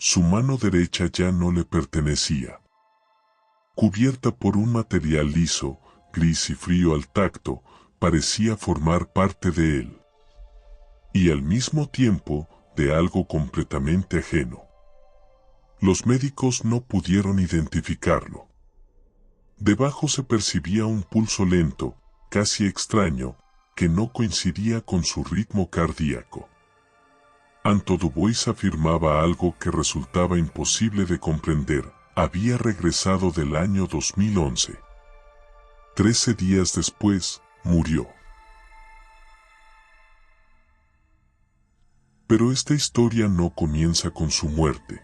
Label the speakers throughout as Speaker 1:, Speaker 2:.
Speaker 1: Su mano derecha ya no le pertenecía. Cubierta por un material liso, gris y frío al tacto, parecía formar parte de él. Y al mismo tiempo, de algo completamente ajeno. Los médicos no pudieron identificarlo. Debajo se percibía un pulso lento, casi extraño, que no coincidía con su ritmo cardíaco. Anto Dubois afirmaba algo que resultaba imposible de comprender. Había regresado del año 2011. 13 días después, murió. Pero esta historia no comienza con su muerte.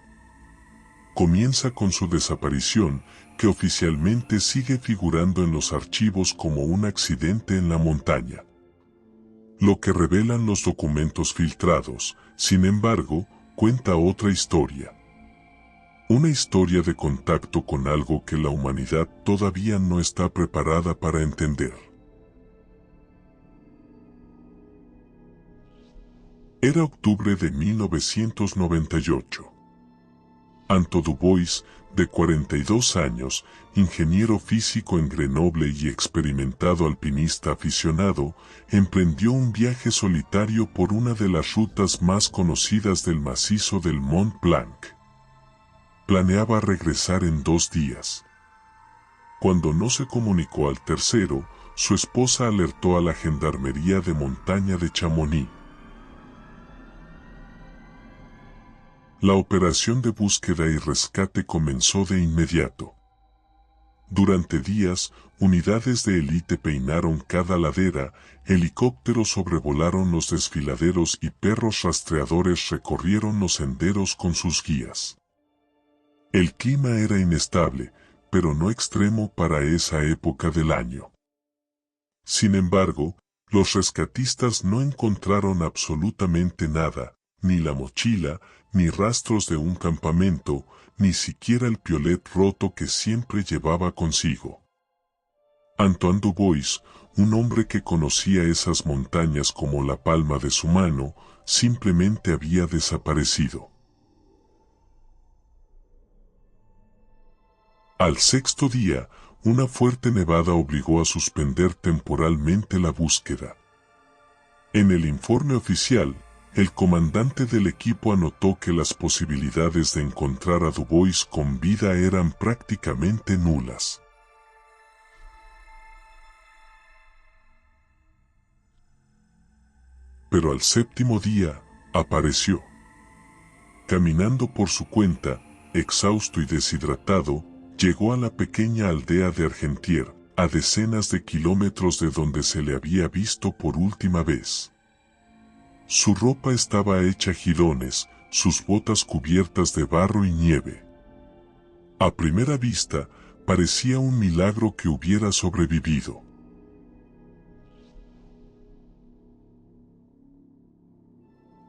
Speaker 1: Comienza con su desaparición, que oficialmente sigue figurando en los archivos como un accidente en la montaña. Lo que revelan los documentos filtrados, sin embargo, cuenta otra historia. Una historia de contacto con algo que la humanidad todavía no está preparada para entender. Era octubre de 1998. Anto Dubois, de 42 años, ingeniero físico en Grenoble y experimentado alpinista aficionado, emprendió un viaje solitario por una de las rutas más conocidas del macizo del Mont Blanc. Planeaba regresar en 2 días. Cuando no se comunicó al tercero, su esposa alertó a la Gendarmería de Montaña de Chamonix. La operación de búsqueda y rescate comenzó de inmediato. Durante días, unidades de élite peinaron cada ladera, helicópteros sobrevolaron los desfiladeros y perros rastreadores recorrieron los senderos con sus guías. El clima era inestable, pero no extremo para esa época del año. Sin embargo, los rescatistas no encontraron absolutamente nada, ni la mochila, ni rastros de un campamento, ni siquiera el piolet roto que siempre llevaba consigo. Antoine Dubois, un hombre que conocía esas montañas como la palma de su mano, simplemente había desaparecido. Al 6.º día, una fuerte nevada obligó a suspender temporalmente la búsqueda. En el informe oficial, el comandante del equipo anotó que las posibilidades de encontrar a Dubois con vida eran prácticamente nulas. Pero al 7.º día, apareció. Caminando por su cuenta, exhausto y deshidratado, llegó a la pequeña aldea de Argentière, a decenas de kilómetros de donde se le había visto por última vez. Su ropa estaba hecha jirones, sus botas cubiertas de barro y nieve. A primera vista, parecía un milagro que hubiera sobrevivido.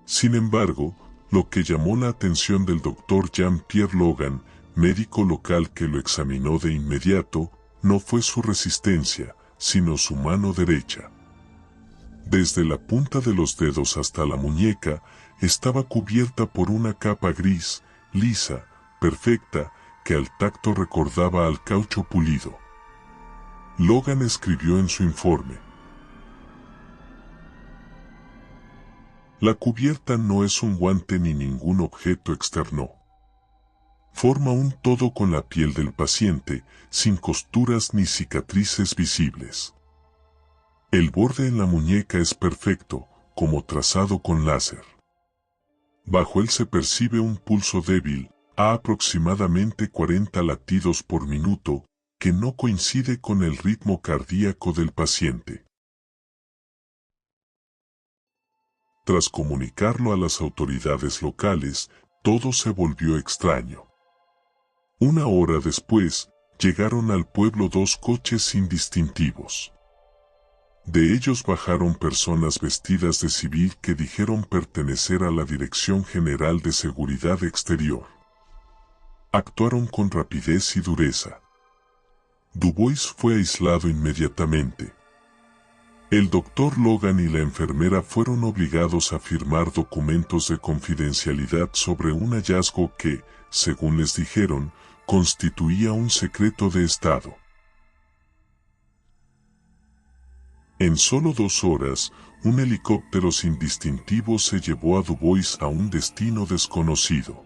Speaker 1: Sin embargo, lo que llamó la atención del doctor Jean-Pierre Logan, médico local que lo examinó de inmediato, no fue su resistencia, sino su mano derecha. Desde la punta de los dedos hasta la muñeca, estaba cubierta por una capa gris, lisa, perfecta, que al tacto recordaba al caucho pulido. Logan escribió en su informe: la cubierta no es un guante ni ningún objeto externo. Forma un todo con la piel del paciente, sin costuras ni cicatrices visibles. El borde en la muñeca es perfecto, como trazado con láser. Bajo él se percibe un pulso débil, a aproximadamente 40 latidos por minuto, que no coincide con el ritmo cardíaco del paciente. Tras comunicarlo a las autoridades locales, todo se volvió extraño. 1 hora después, llegaron al pueblo 2 coches sin distintivos. De ellos bajaron personas vestidas de civil que dijeron pertenecer a la Dirección General de Seguridad Exterior. Actuaron con rapidez y dureza. Dubois fue aislado inmediatamente. El doctor Logan y la enfermera fueron obligados a firmar documentos de confidencialidad sobre un hallazgo que, según les dijeron, constituía un secreto de Estado. En solo 2 horas, un helicóptero sin distintivo se llevó a Dubois a un destino desconocido.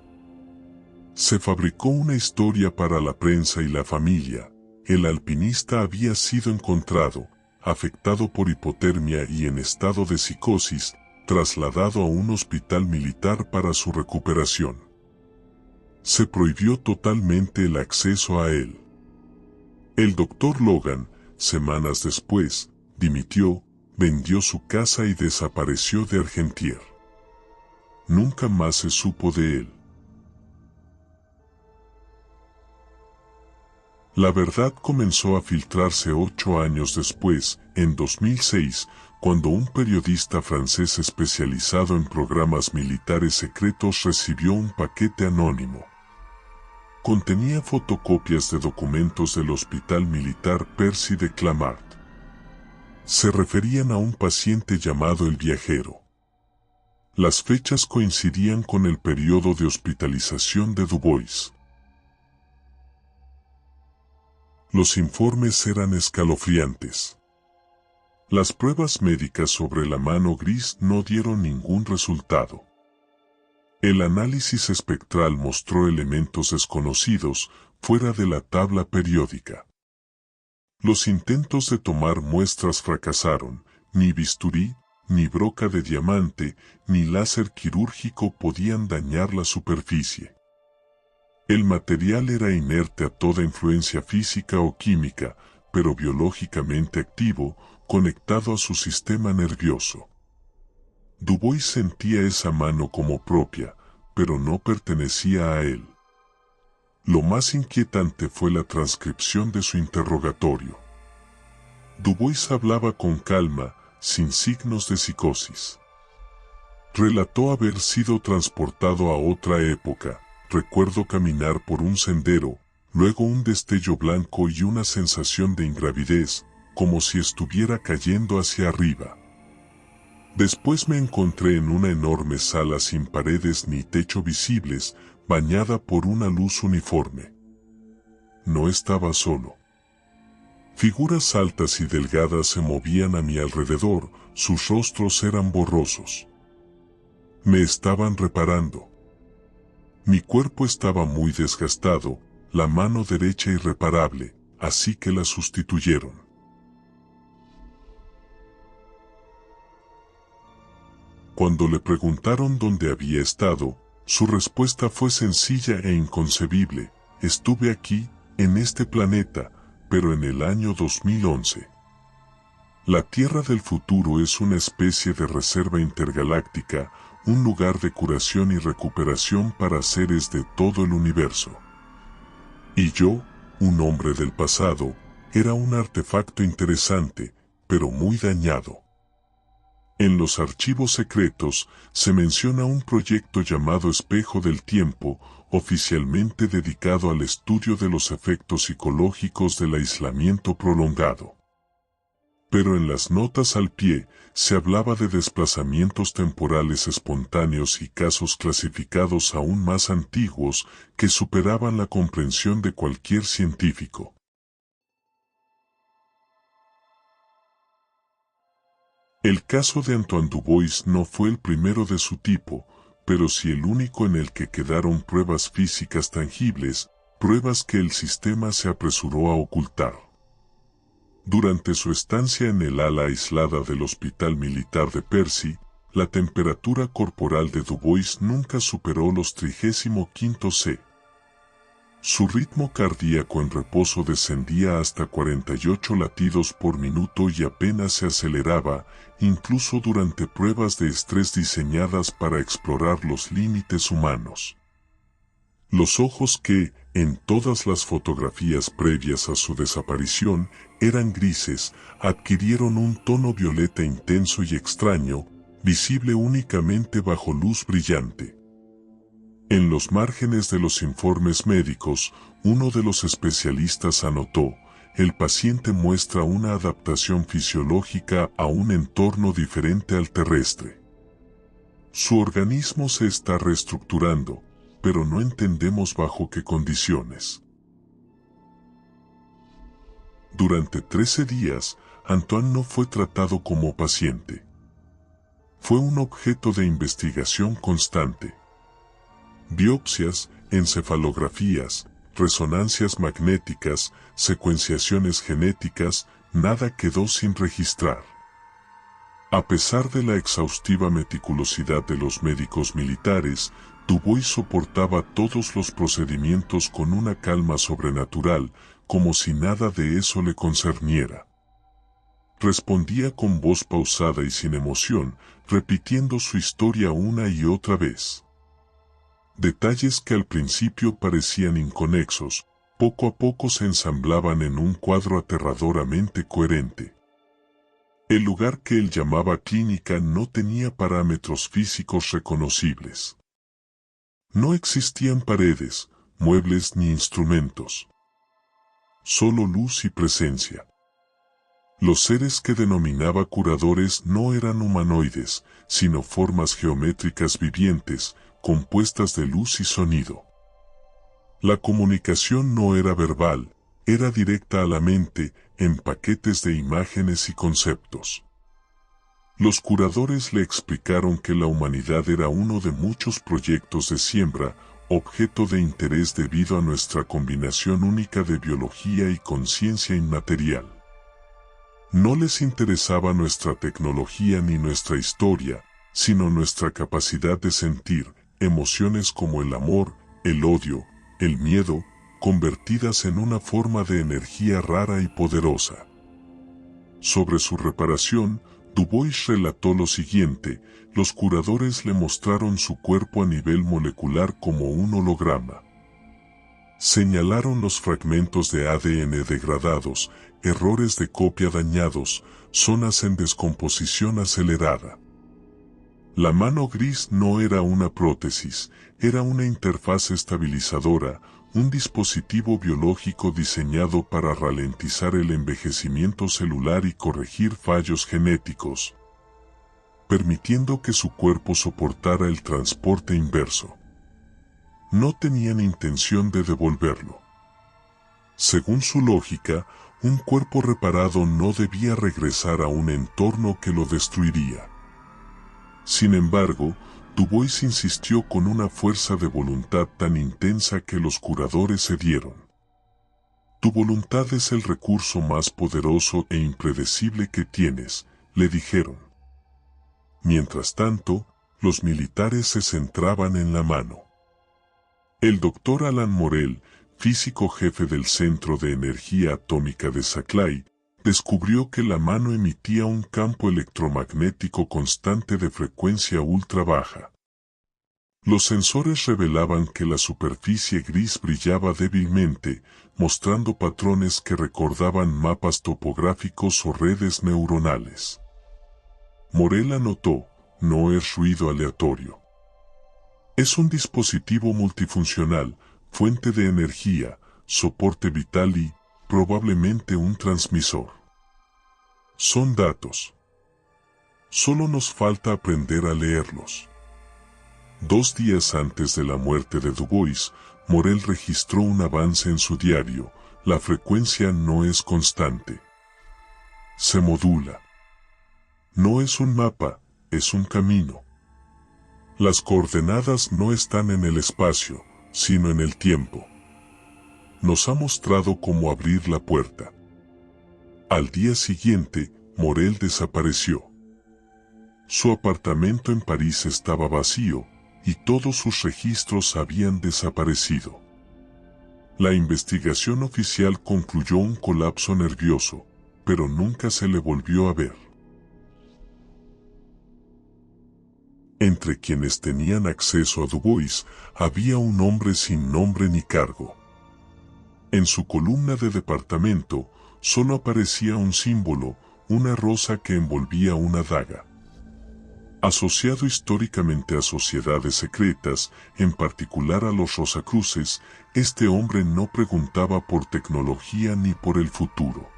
Speaker 1: Se fabricó una historia para la prensa y la familia. El alpinista había sido encontrado, afectado por hipotermia y en estado de psicosis, trasladado a un hospital militar para su recuperación. Se prohibió totalmente el acceso a él. El doctor Logan, semanas después, dimitió, vendió su casa y desapareció de Argentière. Nunca más se supo de él. La verdad comenzó a filtrarse 8 años después, en 2006, cuando un periodista francés especializado en programas militares secretos recibió un paquete anónimo. Contenía fotocopias de documentos del Hospital Militar Percy de Clamart. Se referían a un paciente llamado el Viajero. Las fechas coincidían con el periodo de hospitalización de Dubois. Los informes eran escalofriantes. Las pruebas médicas sobre la mano gris no dieron ningún resultado. El análisis espectral mostró elementos desconocidos fuera de la tabla periódica. Los intentos de tomar muestras fracasaron. Ni bisturí, ni broca de diamante, ni láser quirúrgico podían dañar la superficie. El material era inerte a toda influencia física o química, pero biológicamente activo, conectado a su sistema nervioso. Dubois sentía esa mano como propia, pero no pertenecía a él. Lo más inquietante fue la transcripción de su interrogatorio. Dubois hablaba con calma, sin signos de psicosis. Relató haber sido transportado a otra época. Recuerdo caminar por un sendero, luego un destello blanco y una sensación de ingravidez, como si estuviera cayendo hacia arriba. Después me encontré en una enorme sala sin paredes ni techo visibles, bañada por una luz uniforme. No estaba solo. Figuras altas y delgadas se movían a mi alrededor, sus rostros eran borrosos. Me estaban reparando. Mi cuerpo estaba muy desgastado, la mano derecha irreparable, así que la sustituyeron. Cuando le preguntaron dónde había estado, su respuesta fue sencilla e inconcebible: estuve aquí, en este planeta, pero en el año 2011. La Tierra del futuro es una especie de reserva intergaláctica, un lugar de curación y recuperación para seres de todo el universo. Y yo, un hombre del pasado, era un artefacto interesante, pero muy dañado. En los archivos secretos se menciona un proyecto llamado Espejo del Tiempo, oficialmente dedicado al estudio de los efectos psicológicos del aislamiento prolongado. Pero en las notas al pie se hablaba de desplazamientos temporales espontáneos y casos clasificados aún más antiguos que superaban la comprensión de cualquier científico. El caso de Antoine Dubois no fue el primero de su tipo, pero sí el único en el que quedaron pruebas físicas tangibles, pruebas que el sistema se apresuró a ocultar. Durante su estancia en el ala aislada del Hospital Militar de Percy, la temperatura corporal de Dubois nunca superó los 35 C. Su ritmo cardíaco en reposo descendía hasta 48 latidos por minuto y apenas se aceleraba, incluso durante pruebas de estrés diseñadas para explorar los límites humanos. Los ojos que, en todas las fotografías previas a su desaparición, eran grises, adquirieron un tono violeta intenso y extraño, visible únicamente bajo luz brillante. En los márgenes de los informes médicos, uno de los especialistas anotó: el paciente muestra una adaptación fisiológica a un entorno diferente al terrestre. Su organismo se está reestructurando, pero no entendemos bajo qué condiciones. Durante 13 días, Antoine no fue tratado como paciente. Fue un objeto de investigación constante. Biopsias, encefalografías, resonancias magnéticas, secuenciaciones genéticas, nada quedó sin registrar. A pesar de la exhaustiva meticulosidad de los médicos militares, Dubois soportaba todos los procedimientos con una calma sobrenatural, como si nada de eso le concerniera. Respondía con voz pausada y sin emoción, repitiendo su historia una y otra vez. Detalles que al principio parecían inconexos, poco a poco se ensamblaban en un cuadro aterradoramente coherente. El lugar que él llamaba clínica no tenía parámetros físicos reconocibles. No existían paredes, muebles ni instrumentos. Solo luz y presencia. Los seres que denominaba curadores no eran humanoides, sino formas geométricas vivientes, compuestas de luz y sonido. La comunicación no era verbal, era directa a la mente, en paquetes de imágenes y conceptos. Los curadores le explicaron que la humanidad era uno de muchos proyectos de siembra, objeto de interés debido a nuestra combinación única de biología y conciencia inmaterial. No les interesaba nuestra tecnología ni nuestra historia, sino nuestra capacidad de sentir emociones como el amor, el odio, el miedo, convertidas en una forma de energía rara y poderosa. Sobre su reparación, Dubois relató lo siguiente: los curadores le mostraron su cuerpo a nivel molecular como un holograma. Señalaron los fragmentos de ADN degradados, errores de copia dañados, zonas en descomposición acelerada. La mano gris no era una prótesis, era una interfaz estabilizadora, un dispositivo biológico diseñado para ralentizar el envejecimiento celular y corregir fallos genéticos, permitiendo que su cuerpo soportara el transporte inverso. No tenían intención de devolverlo. Según su lógica, un cuerpo reparado no debía regresar a un entorno que lo destruiría. Sin embargo, Dubois insistió con una fuerza de voluntad tan intensa que los curadores cedieron. Tu voluntad es el recurso más poderoso e impredecible que tienes, le dijeron. Mientras tanto, los militares se centraban en la mano. El doctor Alan Morel, físico jefe del Centro de Energía Atómica de Saclay, descubrió que la mano emitía un campo electromagnético constante de frecuencia ultra baja. Los sensores revelaban que la superficie gris brillaba débilmente, mostrando patrones que recordaban mapas topográficos o redes neuronales. Morel anotó: no es ruido aleatorio. Es un dispositivo multifuncional, fuente de energía, soporte vital y, probablemente, un transmisor. Son datos. Solo nos falta aprender a leerlos. 2 días antes de la muerte de Dubois, Morel registró un avance en su diario: la frecuencia no es constante. Se modula. No es un mapa, es un camino. Las coordenadas no están en el espacio, sino en el tiempo. Nos ha mostrado cómo abrir la puerta. Al día siguiente, Morel desapareció. Su apartamento en París estaba vacío, y todos sus registros habían desaparecido. La investigación oficial concluyó un colapso nervioso, pero nunca se le volvió a ver. Entre quienes tenían acceso a Dubois, había un hombre sin nombre ni cargo. En su columna de departamento, solo aparecía un símbolo, una rosa que envolvía una daga. Asociado históricamente a sociedades secretas, en particular a los Rosacruces, este hombre no preguntaba por tecnología ni por el futuro.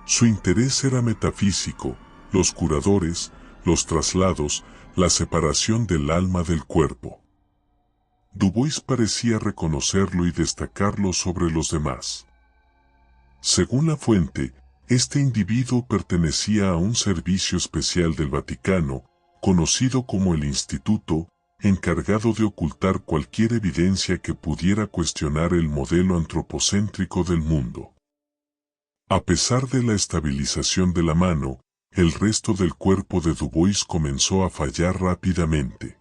Speaker 1: Su interés era metafísico, los curadores, los traslados, la separación del alma del cuerpo. Dubois parecía reconocerlo y destacarlo sobre los demás. Según la fuente, este individuo pertenecía a un servicio especial del Vaticano, conocido como el Instituto, encargado de ocultar cualquier evidencia que pudiera cuestionar el modelo antropocéntrico del mundo. A pesar de la estabilización de la mano, el resto del cuerpo de Dubois comenzó a fallar rápidamente.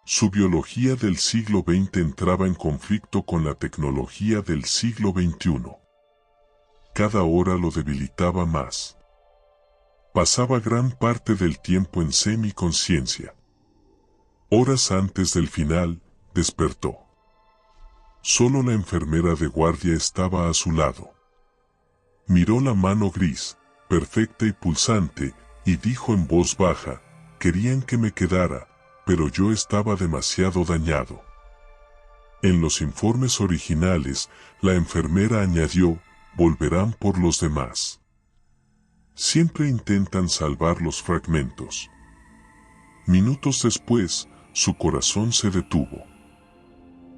Speaker 1: Su biología del siglo XX entraba en conflicto con la tecnología del siglo XXI. Cada hora lo debilitaba más. Pasaba gran parte del tiempo en semiconsciencia. Horas antes del final, despertó. Solo la enfermera de guardia estaba a su lado. Miró la mano gris, perfecta y pulsante, y dijo en voz baja: querían que me quedara, pero yo estaba demasiado dañado. En los informes originales, la enfermera añadió: volverán por los demás. Siempre intentan salvar los fragmentos. Minutos después, su corazón se detuvo.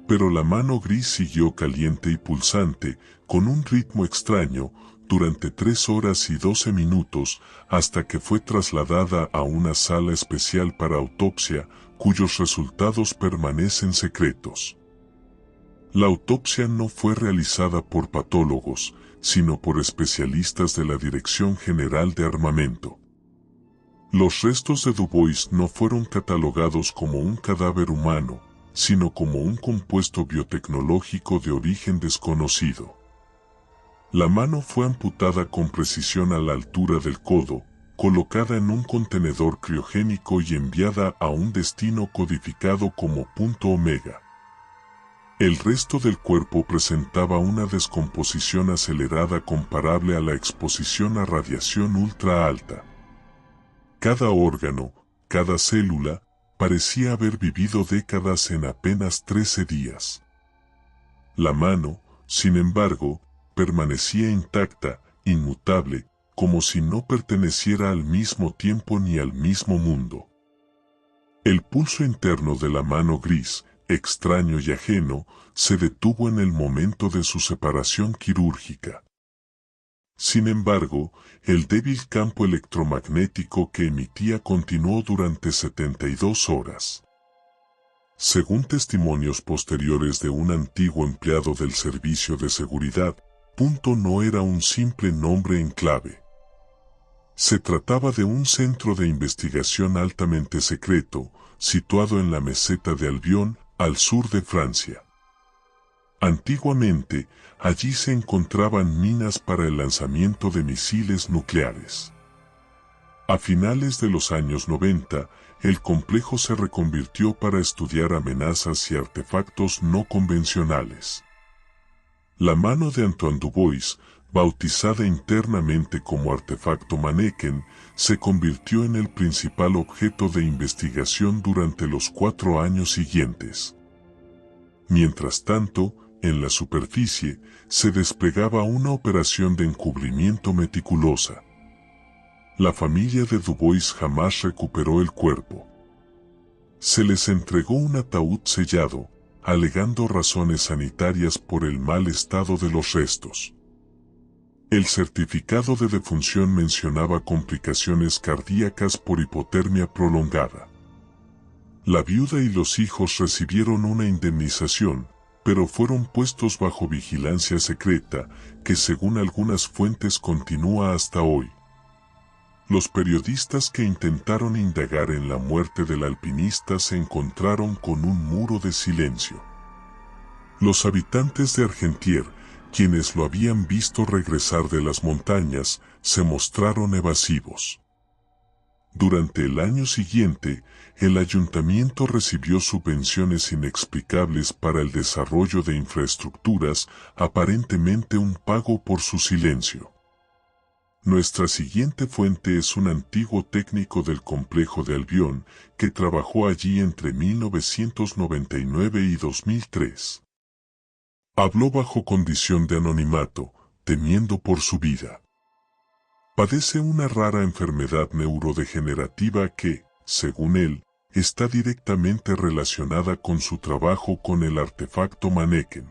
Speaker 1: Pero la mano gris siguió caliente y pulsante, con un ritmo extraño, durante 3 horas y 12 minutos, hasta que fue trasladada a una sala especial para autopsia, cuyos resultados permanecen secretos. La autopsia no fue realizada por patólogos, sino por especialistas de la Dirección General de Armamento. Los restos de Dubois no fueron catalogados como un cadáver humano, sino como un compuesto biotecnológico de origen desconocido. La mano fue amputada con precisión a la altura del codo, colocada en un contenedor criogénico y enviada a un destino codificado como punto omega. El resto del cuerpo presentaba una descomposición acelerada comparable a la exposición a radiación ultra alta. Cada órgano, cada célula, parecía haber vivido décadas en apenas 13 días. La mano, sin embargo, permanecía intacta, inmutable, como si no perteneciera al mismo tiempo ni al mismo mundo. El pulso interno de la mano gris, extraño y ajeno, se detuvo en el momento de su separación quirúrgica. Sin embargo, el débil campo electromagnético que emitía continuó durante 72 horas. Según testimonios posteriores de un antiguo empleado del servicio de seguridad, Punto no era un simple nombre en clave. Se trataba de un centro de investigación altamente secreto, situado en la meseta de Albion, al sur de Francia. Antiguamente, allí se encontraban minas para el lanzamiento de misiles nucleares. A finales de los años 90, el complejo se reconvirtió para estudiar amenazas y artefactos no convencionales. La mano de Antoine Dubois, bautizada internamente como artefacto Manneken, se convirtió en el principal objeto de investigación durante los 4 años siguientes. Mientras tanto, en la superficie, se desplegaba una operación de encubrimiento meticulosa. La familia de Dubois jamás recuperó el cuerpo. Se les entregó un ataúd sellado, alegando razones sanitarias por el mal estado de los restos. El certificado de defunción mencionaba complicaciones cardíacas por hipotermia prolongada. La viuda y los hijos recibieron una indemnización, pero fueron puestos bajo vigilancia secreta, que según algunas fuentes continúa hasta hoy. Los periodistas que intentaron indagar en la muerte del alpinista se encontraron con un muro de silencio. Los habitantes de Argentière, quienes lo habían visto regresar de las montañas, se mostraron evasivos. Durante el año siguiente, el ayuntamiento recibió subvenciones inexplicables para el desarrollo de infraestructuras, aparentemente un pago por su silencio. Nuestra siguiente fuente es un antiguo técnico del complejo de Albion que trabajó allí entre 1999 y 2003. Habló bajo condición de anonimato, temiendo por su vida. Padece una rara enfermedad neurodegenerativa que, según él, está directamente relacionada con su trabajo con el artefacto Manneken.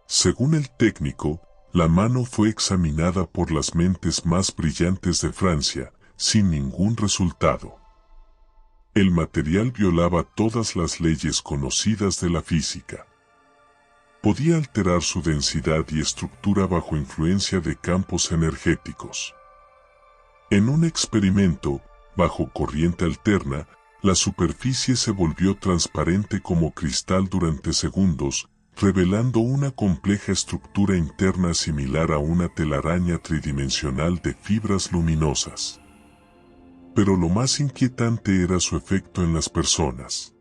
Speaker 1: Según el técnico, la mano fue examinada por las mentes más brillantes de Francia, sin ningún resultado. El material violaba todas las leyes conocidas de la física. Podía alterar su densidad y estructura bajo influencia de campos energéticos. En un experimento, bajo corriente alterna, la superficie se volvió transparente como cristal durante segundos, revelando una compleja estructura interna similar a una telaraña tridimensional de fibras luminosas. Pero lo más inquietante era su efecto en las personas.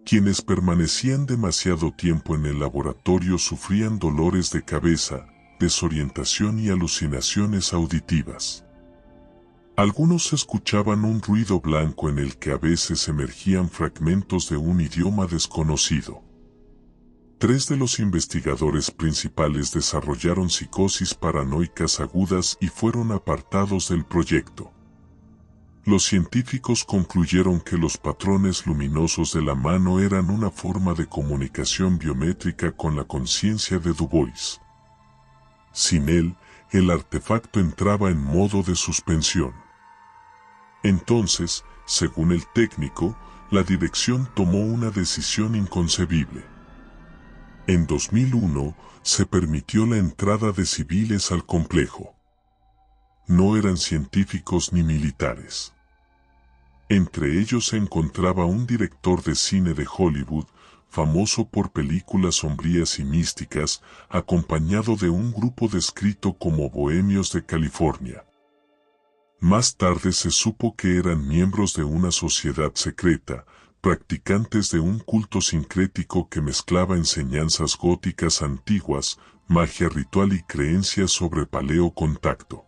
Speaker 1: Quienes permanecían demasiado tiempo en el laboratorio sufrían dolores de cabeza, desorientación y alucinaciones auditivas. Algunos escuchaban un ruido blanco en el que a veces emergían fragmentos de un idioma desconocido. 3 de los investigadores principales desarrollaron psicosis paranoicas agudas y fueron apartados del proyecto. Los científicos concluyeron que los patrones luminosos de la mano eran una forma de comunicación biométrica con la conciencia de Dubois. Sin él, el artefacto entraba en modo de suspensión. Entonces, según el técnico, la dirección tomó una decisión inconcebible. En 2001, se permitió la entrada de civiles al complejo. No eran científicos ni militares. Entre ellos se encontraba un director de cine de Hollywood, famoso por películas sombrías y místicas, acompañado de un grupo descrito como Bohemios de California. Más tarde se supo que eran miembros de una sociedad secreta, practicantes de un culto sincrético que mezclaba enseñanzas góticas antiguas, magia ritual y creencias sobre paleocontacto.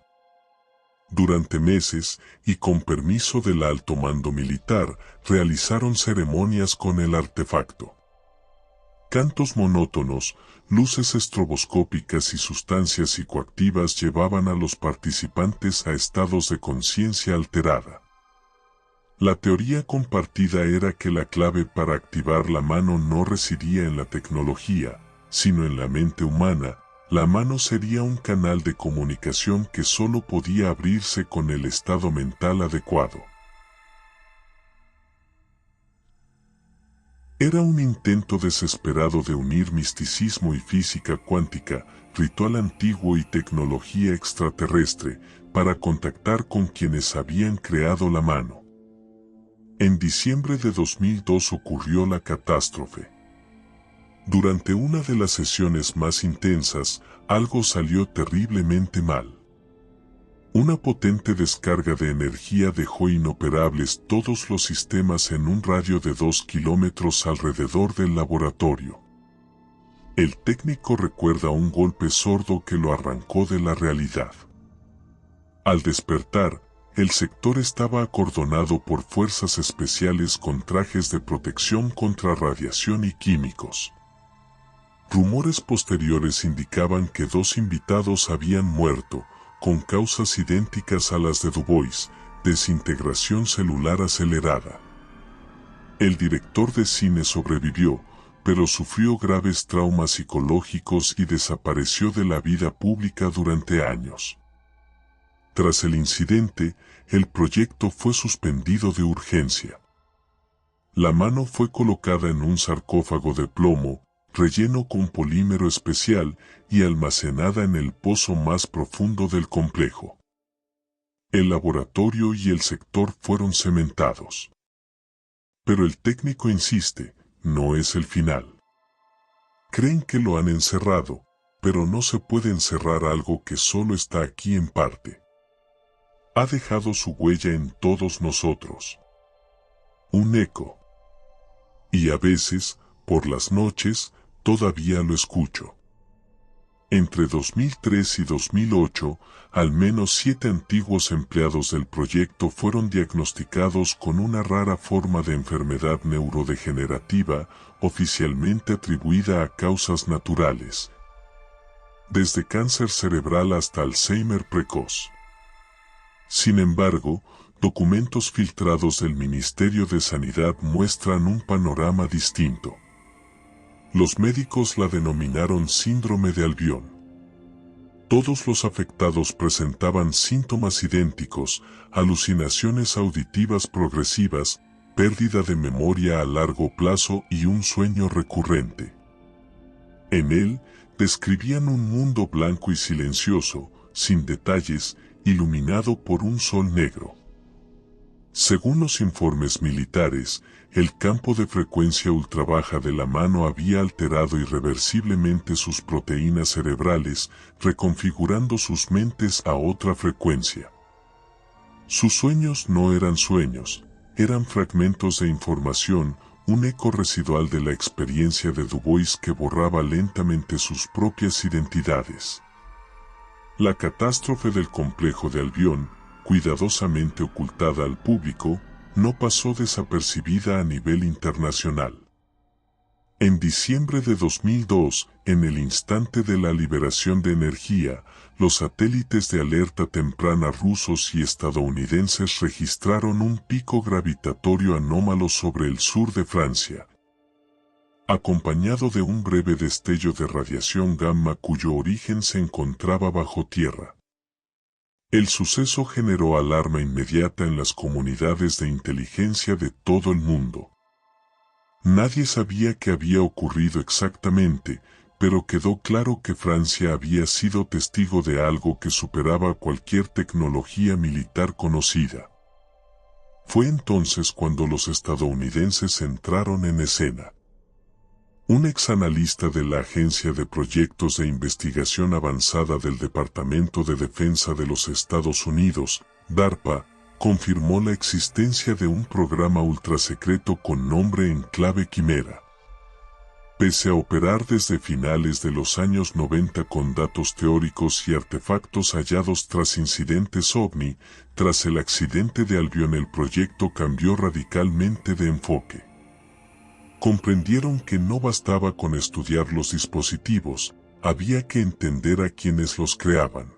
Speaker 1: Durante meses, y con permiso del alto mando militar, realizaron ceremonias con el artefacto. Cantos monótonos, luces estroboscópicas y sustancias psicoactivas llevaban a los participantes a estados de conciencia alterada. La teoría compartida era que la clave para activar la mano no residía en la tecnología, sino en la mente humana. La mano sería un canal de comunicación que solo podía abrirse con el estado mental adecuado. Era un intento desesperado de unir misticismo y física cuántica, ritual antiguo y tecnología extraterrestre, para contactar con quienes habían creado la mano. En diciembre de 2002 ocurrió la catástrofe. Durante una de las sesiones más intensas, algo salió terriblemente mal. Una potente descarga de energía dejó inoperables todos los sistemas en un radio de 2 kilómetros alrededor del laboratorio. El técnico recuerda un golpe sordo que lo arrancó de la realidad. Al despertar, el sector estaba acordonado por fuerzas especiales con trajes de protección contra radiación y químicos. Rumores posteriores indicaban que 2 invitados habían muerto, con causas idénticas a las de Dubois, desintegración celular acelerada. El director de cine sobrevivió, pero sufrió graves traumas psicológicos y desapareció de la vida pública durante años. Tras el incidente, el proyecto fue suspendido de urgencia. La mano fue colocada en un sarcófago de plomo, relleno con polímero especial y almacenada en el pozo más profundo del complejo. El laboratorio y el sector fueron cementados. Pero el técnico insiste, no es el final. Creen que lo han encerrado, pero no se puede encerrar algo que solo está aquí en parte. Ha dejado su huella en todos nosotros. Un eco. Y a veces, por las noches, todavía lo escucho. Entre 2003 y 2008, al menos 7 antiguos empleados del proyecto fueron diagnosticados con una rara forma de enfermedad neurodegenerativa, oficialmente atribuida a causas naturales, desde cáncer cerebral hasta Alzheimer precoz. Sin embargo, documentos filtrados del Ministerio de Sanidad muestran un panorama distinto. Los médicos la denominaron síndrome de Albion. Todos los afectados presentaban síntomas idénticos: alucinaciones auditivas progresivas, pérdida de memoria a largo plazo y un sueño recurrente. En él, describían un mundo blanco y silencioso, sin detalles, iluminado por un sol negro. Según los informes militares, el campo de frecuencia ultrabaja de la mano había alterado irreversiblemente sus proteínas cerebrales, reconfigurando sus mentes a otra frecuencia. Sus sueños no eran sueños, eran fragmentos de información, un eco residual de la experiencia de Dubois que borraba lentamente sus propias identidades. La catástrofe del complejo de Albion, cuidadosamente ocultada al público, no pasó desapercibida a nivel internacional. En diciembre de 2002, en el instante de la liberación de energía, los satélites de alerta temprana rusos y estadounidenses registraron un pico gravitatorio anómalo sobre el sur de Francia, acompañado de un breve destello de radiación gamma cuyo origen se encontraba bajo tierra. El suceso generó alarma inmediata en las comunidades de inteligencia de todo el mundo. Nadie sabía qué había ocurrido exactamente, pero quedó claro que Francia había sido testigo de algo que superaba cualquier tecnología militar conocida. Fue entonces cuando los estadounidenses entraron en escena. Un exanalista de la Agencia de Proyectos de Investigación Avanzada del Departamento de Defensa de los Estados Unidos, DARPA, confirmó la existencia de un programa ultrasecreto con nombre Enclave Quimera. Pese a operar desde finales de los años 90 con datos teóricos y artefactos hallados tras incidentes OVNI, tras el accidente de Albion el proyecto cambió radicalmente de enfoque. Comprendieron que no bastaba con estudiar los dispositivos, había que entender a quienes los creaban.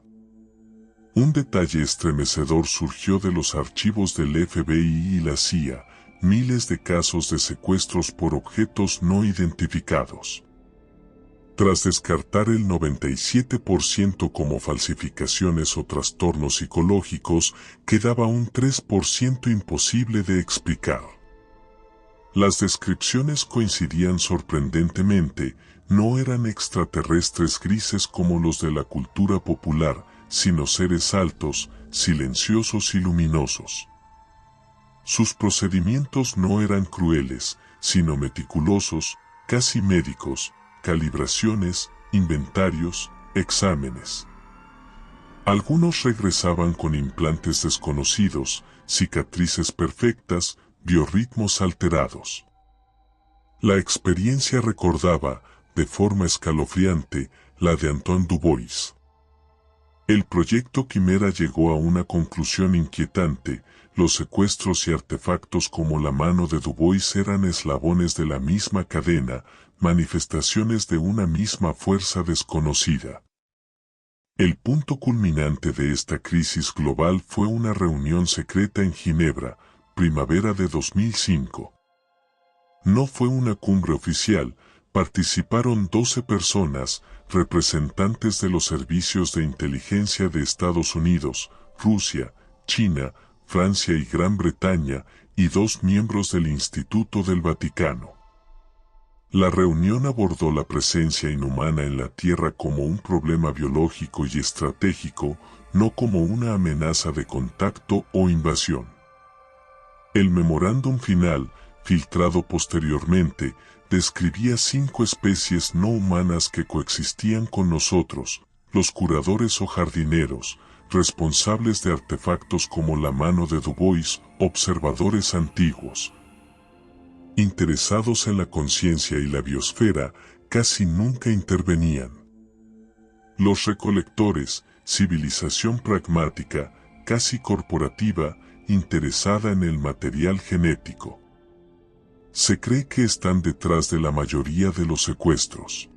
Speaker 1: Un detalle estremecedor surgió de los archivos del FBI y la CIA: miles de casos de secuestros por objetos no identificados. Tras descartar el 97% como falsificaciones o trastornos psicológicos, quedaba un 3% imposible de explicar. Las descripciones coincidían sorprendentemente, no eran extraterrestres grises como los de la cultura popular, sino seres altos, silenciosos y luminosos. Sus procedimientos no eran crueles, sino meticulosos, casi médicos: calibraciones, inventarios, exámenes. Algunos regresaban con implantes desconocidos, cicatrices perfectas, biorritmos alterados. La experiencia recordaba, de forma escalofriante, la de Antoine Dubois. El proyecto Quimera llegó a una conclusión inquietante: los secuestros y artefactos como la mano de Dubois eran eslabones de la misma cadena, manifestaciones de una misma fuerza desconocida. El punto culminante de esta crisis global fue una reunión secreta en Ginebra, primavera de 2005. No fue una cumbre oficial, participaron 12 personas, representantes de los servicios de inteligencia de Estados Unidos, Rusia, China, Francia y Gran Bretaña, y 2 miembros del Instituto del Vaticano. La reunión abordó la presencia inhumana en la Tierra como un problema biológico y estratégico, no como una amenaza de contacto o invasión. El memorándum final, filtrado posteriormente, describía 5 especies no humanas que coexistían con nosotros: los curadores o jardineros, responsables de artefactos como la mano de Dubois, observadores antiguos. Interesados en la conciencia y la biosfera, casi nunca intervenían. Los recolectores, civilización pragmática, casi corporativa, interesada en el material genético. Se cree que están detrás de la mayoría de los secuestros.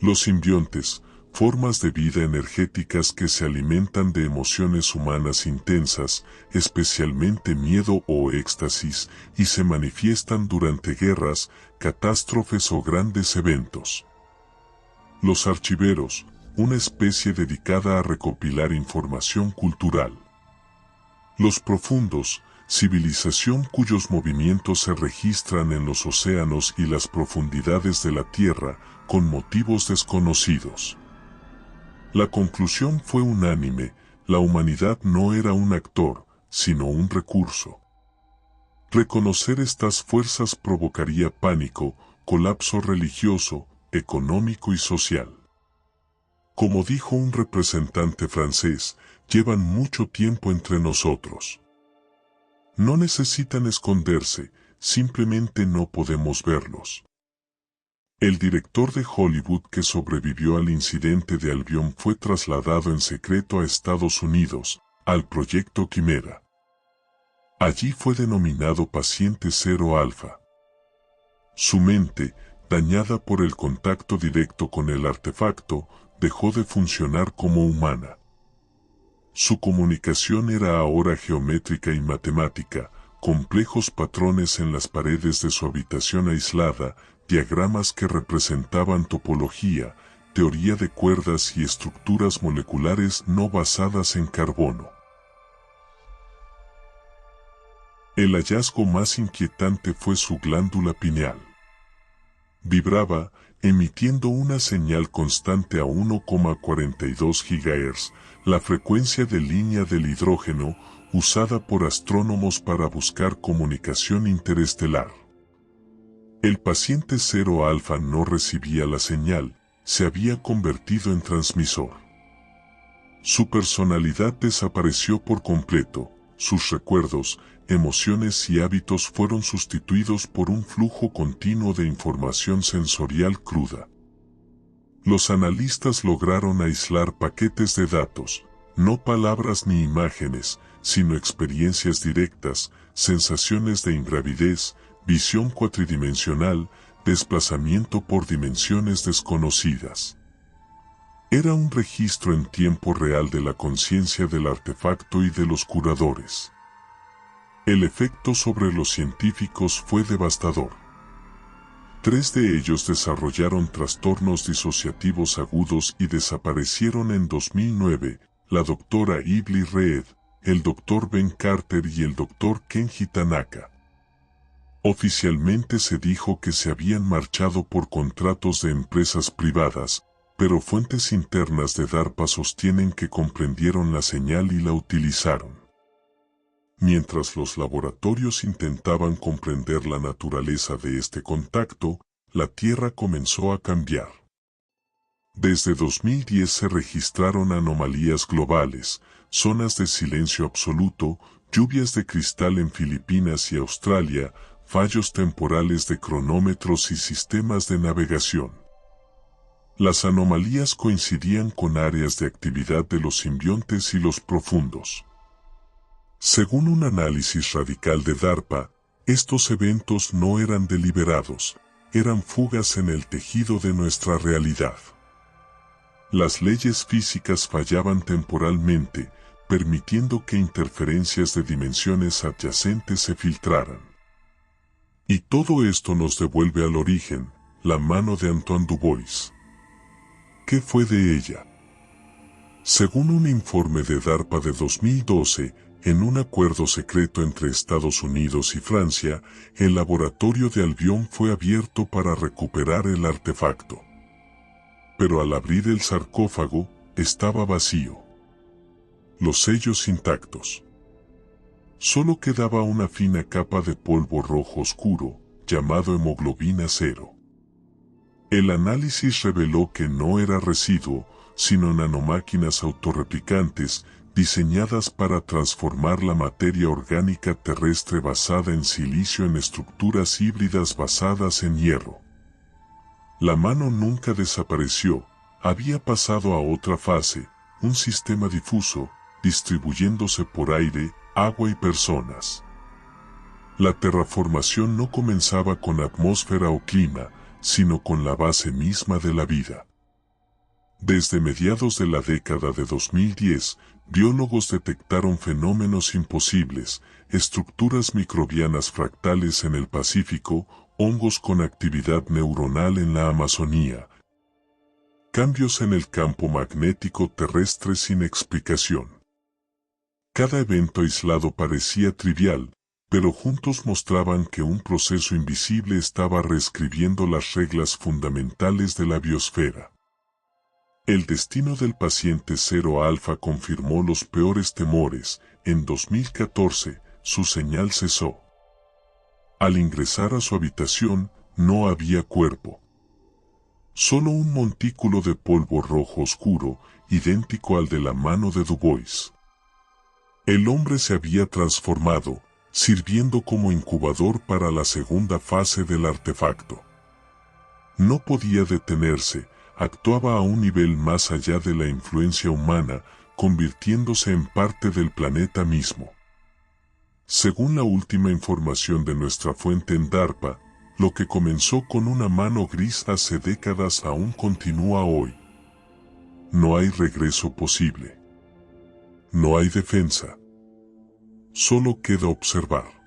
Speaker 1: Los simbiontes, formas de vida energéticas que se alimentan de emociones humanas intensas, especialmente miedo o éxtasis, y se manifiestan durante guerras, catástrofes o grandes eventos. Los archiveros, una especie dedicada a recopilar información cultural. Los profundos, civilización cuyos movimientos se registran en los océanos y las profundidades de la Tierra, con motivos desconocidos. La conclusión fue unánime: la humanidad no era un actor, sino un recurso. Reconocer estas fuerzas provocaría pánico, colapso religioso, económico y social. Como dijo un representante francés, llevan mucho tiempo entre nosotros. No necesitan esconderse, simplemente no podemos verlos. El director de Hollywood que sobrevivió al incidente de Albion fue trasladado en secreto a Estados Unidos, al Proyecto Quimera. Allí fue denominado Paciente Cero Alfa. Su mente, dañada por el contacto directo con el artefacto, dejó de funcionar como humana. Su comunicación era ahora geométrica y matemática, complejos patrones en las paredes de su habitación aislada, diagramas que representaban topología, teoría de cuerdas y estructuras moleculares no basadas en carbono. El hallazgo más inquietante fue su glándula pineal. Vibraba, emitiendo una señal constante a 1,42 GHz, la frecuencia de línea del hidrógeno, usada por astrónomos para buscar comunicación interestelar. El paciente cero alfa no recibía la señal, se había convertido en transmisor. Su personalidad desapareció por completo, sus recuerdos, emociones y hábitos fueron sustituidos por un flujo continuo de información sensorial cruda. Los analistas lograron aislar paquetes de datos, no palabras ni imágenes, sino experiencias directas, sensaciones de ingravidez, visión cuatridimensional, desplazamiento por dimensiones desconocidas. Era un registro en tiempo real de la conciencia del artefacto y de los curadores. El efecto sobre los científicos fue devastador. 3 de ellos desarrollaron trastornos disociativos agudos y desaparecieron en 2009, la doctora Ibli Reed, el Dr. Ben Carter y el Dr. Kenji Tanaka. Oficialmente se dijo que se habían marchado por contratos de empresas privadas, pero fuentes internas de DARPA sostienen que comprendieron la señal y la utilizaron. Mientras los laboratorios intentaban comprender la naturaleza de este contacto, la Tierra comenzó a cambiar. Desde 2010 se registraron anomalías globales, zonas de silencio absoluto, lluvias de cristal en Filipinas y Australia, fallos temporales de cronómetros y sistemas de navegación. Las anomalías coincidían con áreas de actividad de los simbiontes y los profundos. Según un análisis radical de DARPA, estos eventos no eran deliberados, eran fugas en el tejido de nuestra realidad. Las leyes físicas fallaban temporalmente, permitiendo que interferencias de dimensiones adyacentes se filtraran. Y todo esto nos devuelve al origen, la mano de Antoine Dubois. ¿Qué fue de ella? Según un informe de DARPA de 2012, en un acuerdo secreto entre Estados Unidos y Francia, el laboratorio de Albion fue abierto para recuperar el artefacto. Pero al abrir el sarcófago, estaba vacío. Los sellos intactos. Solo quedaba una fina capa de polvo rojo oscuro, llamado hemoglobina cero. El análisis reveló que no era residuo, sino nanomáquinas autorreplicantes, diseñadas para transformar la materia orgánica terrestre basada en silicio en estructuras híbridas basadas en hierro. La mano nunca desapareció, había pasado a otra fase, un sistema difuso, distribuyéndose por aire, agua y personas. La terraformación no comenzaba con atmósfera o clima, sino con la base misma de la vida. Desde mediados de la década de 2010, biólogos detectaron fenómenos imposibles, estructuras microbianas fractales en el Pacífico, hongos con actividad neuronal en la Amazonía, cambios en el campo magnético terrestre sin explicación. Cada evento aislado parecía trivial, pero juntos mostraban que un proceso invisible estaba reescribiendo las reglas fundamentales de la biosfera. El destino del paciente 0 alfa confirmó los peores temores. En 2014, su señal cesó. Al ingresar a su habitación, no había cuerpo. Solo un montículo de polvo rojo oscuro, idéntico al de la mano de Du Bois. El hombre se había transformado, sirviendo como incubador para la segunda fase del artefacto. No podía detenerse, actuaba a un nivel más allá de la influencia humana, convirtiéndose en parte del planeta mismo. Según la última información de nuestra fuente en DARPA, lo que comenzó con una mano gris hace décadas aún continúa hoy. No hay regreso posible. No hay defensa. Solo queda observar.